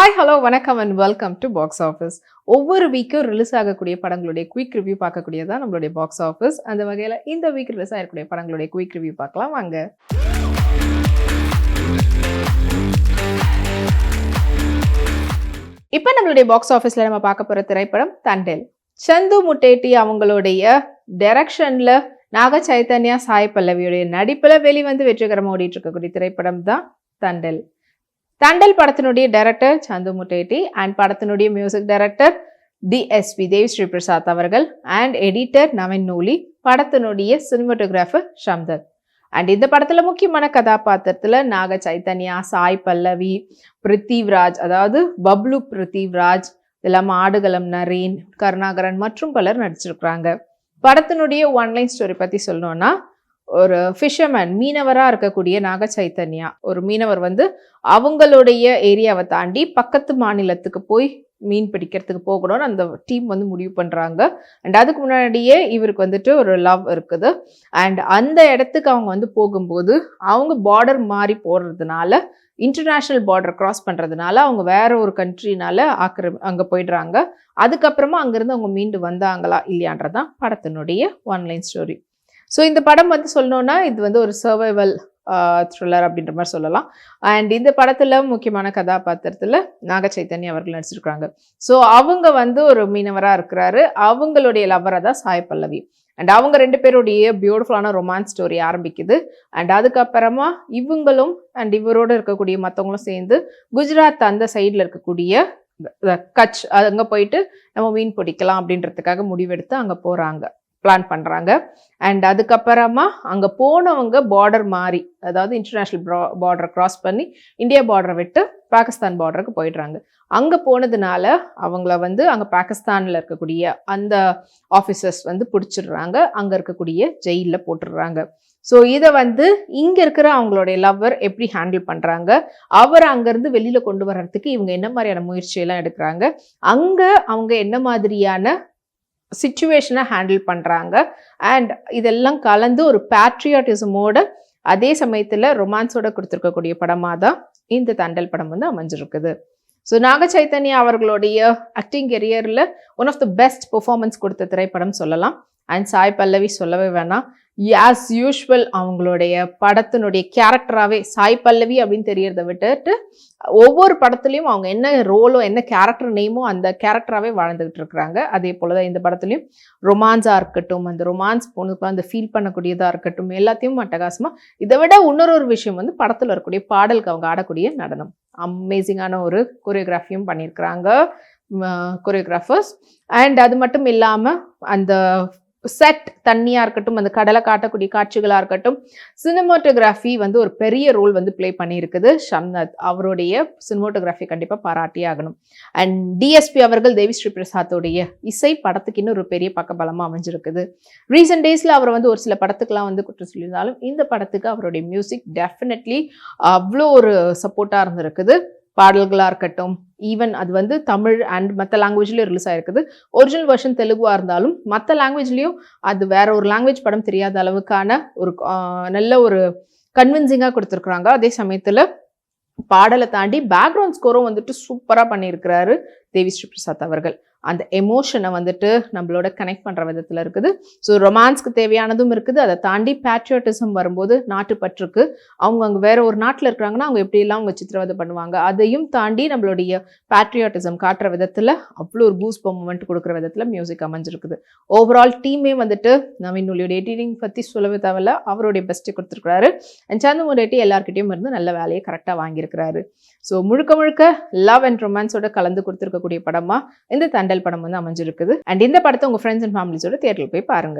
Hi hello வணக்கம் and welcome to box office. ஒவ்வொரு வீக்கும் release ஆகக்கூடிய படங்களுடைய குயிக் ரிவ்யூ பார்க்கக்கூடியதான் நம்மளுடைய பாக்ஸ் ஆஃபீஸ். அந்த வகையில் இந்த வீக் ரிலீஸ் ஆகக்கூடிய படங்களுடைய குயிக் ரிவ்யூ பார்க்கலாம் வாங்க. இப்போ நம்மளுடைய பாக்ஸ் ஆஃபீஸில் நம்ம பார்க்க போகிற திரைப்படம் தண்டேல். சந்து முட்டேட்டி அவங்களுடைய டைரக்ஷனில் நாக சைத்தன்யா சாய் பல்லவியுடைய நடிப்பில் வெளிவந்து வெற்றிகரமாக ஓடிட்டு இருக்கக்கூடிய திரைப்படம் தான் தண்டேல். தண்டேல் படத்தினுடைய டைரக்டர் சந்து முட்டேட்டி அண்ட் படத்தினுடைய music director DSP Devi Sri Prasad அவர்கள் அண்ட் எடிட்டர் நவீன் நூலி, படத்தினுடைய சினிமாட்டோகிராஃபர் ஷம்தத். அண்ட் இந்த படத்துல முக்கியமான கதாபாத்திரத்துல நாக சைத்தன்யா, சாய் பல்லவி, பிருத்திவ்ராஜ் அதாவது பப்ளு பிருத்திவ்ராஜ், இதெல்லாம் ஆடுகளம் நரேன், கருணாகரன் மற்றும் பலர் நடிச்சிருக்கிறாங்க. படத்தினுடைய ஒன்லைன் ஸ்டோரி பத்தி சொல்லணும்னா, ஒரு ஃபிஷர்மேன் மீனவராக இருக்கக்கூடிய நாக சைத்தன்யா, ஒரு மீனவர் வந்து அவங்களுடைய ஏரியாவை தாண்டி பக்கத்து மாநிலத்துக்கு போய் மீன் பிடிக்கிறதுக்கு போகணும்னு அந்த டீம் வந்து முடிவு பண்ணுறாங்க. அண்ட் அதுக்கு முன்னாடியே இவருக்கு வந்துட்டு ஒரு லவ் இருக்குது. அண்ட் அந்த இடத்துக்கு அவங்க வந்து போகும்போது அவங்க பார்டர் மாறி போடுறதுனால, இன்டர்நேஷ்னல் பார்டர் கிராஸ் பண்ணுறதுனால அவங்க வேற ஒரு கண்ட்ரினால அங்கே போயிடுறாங்க. அதுக்கப்புறமா அங்கேருந்து அவங்க மீண்டு வந்தாங்களா இல்லையான்றதான் படத்தினுடைய ஒன்லைன் ஸ்டோரி. ஸோ இந்த படம் வந்து சொல்லணும்னா இது வந்து ஒரு சர்வைவல் த்ரில்லர் அப்படின்ற மாதிரி சொல்லலாம். அண்ட் இந்த படத்தில் முக்கியமான கதாபாத்திரத்தில் நாக சைத்தன்யா அவர்கள் நடிச்சிருக்கிறாங்க. ஸோ அவங்க வந்து ஒரு மீனவராக இருக்கிறாரு, அவங்களுடைய லவ்வராக தான் சாய் பல்லவி. அண்ட் அவங்க ரெண்டு பேருடைய பியூட்டிஃபுல்லான ரொமான்ஸ் ஸ்டோரி ஆரம்பிக்குது. அண்ட் அதுக்கப்புறமா இவங்களும் அண்ட் இவரோடு இருக்கக்கூடிய மற்றவங்களும் சேர்ந்து குஜராத் அந்த சைடில் இருக்கக்கூடிய கட்ச் அங்கே போயிட்டு நம்ம மீன் பிடிக்கலாம் அப்படின்றதுக்காக முடிவெடுத்து அங்கே போகிறாங்க, பிளான் பண்ணுறாங்க. அண்ட் அதுக்கப்புறமா அங்கே போனவங்க பார்டர் மாறி, அதாவது இன்டர்நேஷ்னல் பார்டரை கிராஸ் பண்ணி இந்தியா பார்டரை விட்டு பாகிஸ்தான் பார்டருக்கு போயிடுறாங்க. அங்கே போனதுனால அவங்கள வந்து அங்கே பாகிஸ்தானில் இருக்கக்கூடிய அந்த ஆஃபீஸர்ஸ் வந்து பிடிச்சிடுறாங்க, அங்கே இருக்கக்கூடிய ஜெயிலில் போட்டுடுறாங்க. ஸோ இதை வந்து இங்கே இருக்கிற அவங்களுடைய லவ்வர் எப்படி ஹேண்டில் பண்ணுறாங்க, அவரை அங்கேருந்து வெளியில் கொண்டு வர்றதுக்கு இவங்க என்ன மாதிரியான முயற்சியெல்லாம் எடுக்கிறாங்க, அங்கே அவங்க என்ன மாதிரியான சிச்சுவேஷனை ஹேண்டில் பண்ணுறாங்க. அண்ட் இதெல்லாம் கலந்து ஒரு பேட்ரியாட்டிசமோட அதே சமயத்தில் ரொமான்ஸோட கொடுத்துருக்கக்கூடிய படமாக தான் இந்த தண்டேல் படம் வந்து அமைஞ்சிருக்குது. ஸோ நாக சைத்தன்யா அவர்களுடைய ஆக்டிங் கெரியரில் one of the best performance கொடுத்த திரைப்படம் சொல்லலாம். அண்ட் சாய் பல்லவி சொல்லவே வேணாம், ஆஸ் யூஷுவல் அவங்களுடைய படத்தினுடைய கேரக்டராகவே சாய் பல்லவி அப்படின்னு தெரியறதை விட்டுட்டு ஒவ்வொரு படத்துலையும் அவங்க என்ன ரோலோ என்ன கேரக்டர் நேமோ அந்த கேரக்டராகவே வாழ்ந்துகிட்டு இருக்கிறாங்க. அதே போல தான் இந்த படத்துலையும் ரொமான்ஸாக இருக்கட்டும், அந்த ரொமான்ஸ் பொண்ணுக்கு அந்த ஃபீல் பண்ணக்கூடியதாக இருக்கட்டும், எல்லாத்தையும் அட்டகாசமாக. இதை விட இன்னொரு விஷயம் வந்து படத்தில் இருக்கக்கூடிய பாடலுக்கு அவங்க ஆடக்கூடிய நடனம், அமேசிங்கான ஒரு கொரியோகிராஃபியும் பண்ணியிருக்கிறாங்க கொரியோகிராஃபர்ஸ். அண்ட் அது மட்டும் இல்லாமல் அந்த செட் தண்ணியாக இருக்கட்டும், அந்த கடலை காட்டக்கூடிய காட்சிகளாக இருக்கட்டும், சினிமாட்டோகிராஃபி வந்து ஒரு பெரிய ரோல் வந்து ப்ளே பண்ணியிருக்குது. ஷம்தத் அவருடைய சினிமாட்டோகிராஃபி கண்டிப்பாக பாராட்டி ஆகணும். அண்ட் DSP அவர்கள் தேவிஸ்ரீ பிரசாத்தோடைய இசை படத்துக்கு இன்னும் ஒரு பெரிய பக்கபலமாக அமைஞ்சிருக்குது. ரீசெண்ட் டேஸில் அவர் வந்து ஒரு சில படத்துக்கெலாம் வந்து குற்றம் சொல்லியிருந்தாலும் இந்த படத்துக்கு அவருடைய மியூசிக் டெஃபினெட்லி அவ்வளோ ஒரு சப்போர்ட்டாக இருந்திருக்குது. பாடல்களாக இருக்கட்டும், ஈவன் அது வந்து தமிழ் அண்ட் மற்ற லாங்குவேஜ்லேயும் ரிலீஸ் ஆகிருக்குது. ஒரிஜினல் வெர்ஷன் தெலுங்குவாக இருந்தாலும் மற்ற லாங்குவேஜ்லேயும் அது வேற ஒரு லாங்குவேஜ் படம் தெரியாத அளவுக்கான ஒரு நல்ல ஒரு கன்வின்சிங்காக கொடுத்துருக்குறாங்க. அதே சமயத்தில் பாடலை தாண்டி பேக்ரவுண்ட் ஸ்கோரும் வந்துட்டு சூப்பராக பண்ணியிருக்கிறாரு தேவிஸ்ரீ பிரசாத் அவர்கள். அந்த எமோஷனை வந்துட்டு நம்மளோட கனெக்ட் பண்ணுற விதத்தில் இருக்குது. ஸோ ரொமான்ஸ்க்கு தேவையானதும் இருக்குது, அதை தாண்டி பேட்ரியாட்டிசம் வரும்போது நாட்டுப்பற்றுக்கு அவங்க அங்கே வேற ஒரு நாட்டில் இருக்கிறாங்கன்னா அவங்க எப்படியெல்லாம் அவங்க சித்திரவதை பண்ணுவாங்க, அதையும் தாண்டி நம்மளுடைய பேட்ரியாட்டிசம் காட்டுற விதத்தில் அவ்வளோ ஒரு பூஸ்ட் மூமெண்ட் கொடுக்குற விதத்தில் மியூசிக் அமைஞ்சிருக்குது. ஓவரால் டீமே வந்துட்டு நவீன் நூலியோட எடிட்டிங் பற்றி சொல்லவே தேவையில்ல, அவருடைய பெஸ்ட்டை கொடுத்துருக்குறாரு. அண்ட் சந்து முட்டேட்டி எல்லாருக்கிட்டையும் இருந்து நல்ல வேலையை கரெக்டாக வாங்கியிருக்கிறாரு. ஸோ முழுக்க முழுக்க லவ் அண்ட் ரொமான்ஸோட கலந்து கொடுத்துருக்கக்கூடிய படமாக இந்த தண்டேல் படம் வந்து அமைஞ்சிருக்குது. அண்ட் இந்த படத்தை உங்கள் ஃப்ரெண்ட்ஸ் அண்ட் ஃபேமிலிஸோட தியேட்டரில் போய் பாருங்க.